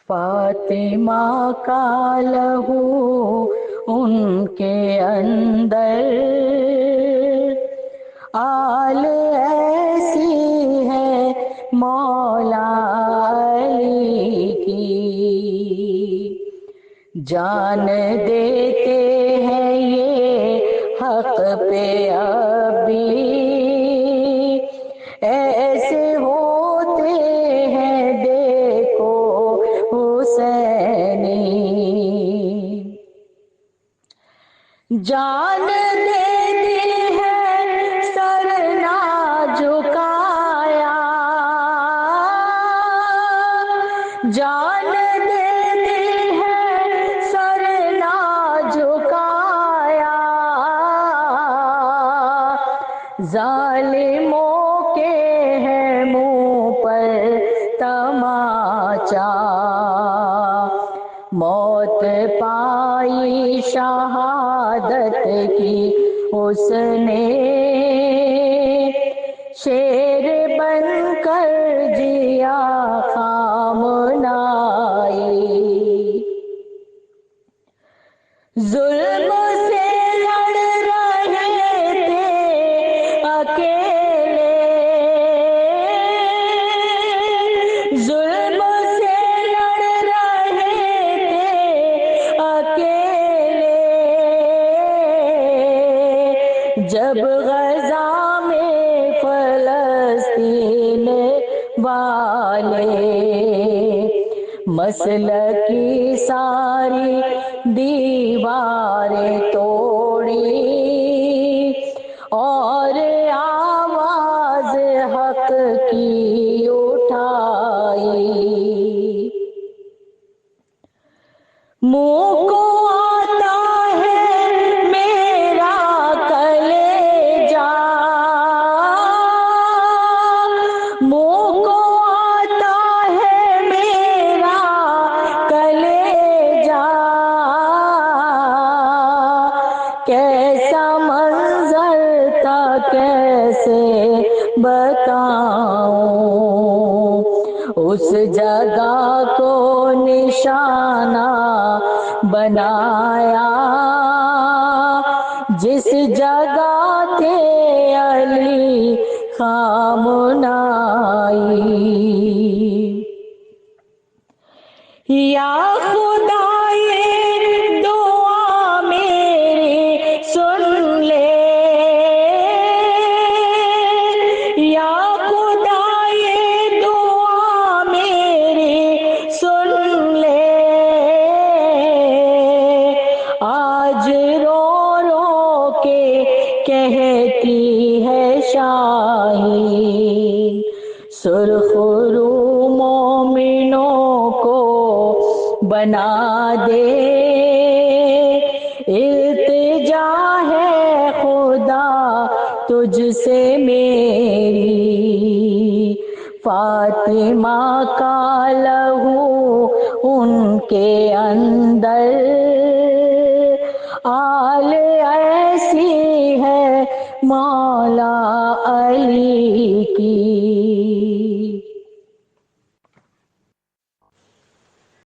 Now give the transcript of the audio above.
فاطمہ کا لہو ان کے اندر، آل ایسی ہے مولا علی کی، جان دیتے ہیں یہ حق پہ اب بھی، ایسے ہوتے ہیں دیکھو حسینی، جان دیتی ہے سر نہ جھکایا، جان دیتی ہے سر نہ جھکایا، ظالموں کے ہے منہ پر تماچا، موت پائی شہادت کی اس نے، شیر بن کر جیا خامنائی، ظلم سے لڑ رہے تھے اکیلے، ظلم سے لڑ رہے تھے اکیلے، جب غزہ میں فلسطین والے مسلک کی ساری دیواریں توڑی، اور آواز حق کی اٹھائی، منہ کو آتا ہے میرا کلیجہ، منہ کو آتا ہے میرا کلیجہ، کیسا منظر تھا کیسے بتاؤں، اس جگہ کو نشانہ بنایا جس جگہ تھے علی خامنائی، یا خدا یہ دعا میری سن لے، یا خدا یہ دعا میری سن لے، آج رو رو کے کہتی ہے شاہین، سرخ رو مومنوں کو بنا دے، التجا ہے خدا تجھ سے میری، فاطمہ کا لہو ان کے اندر،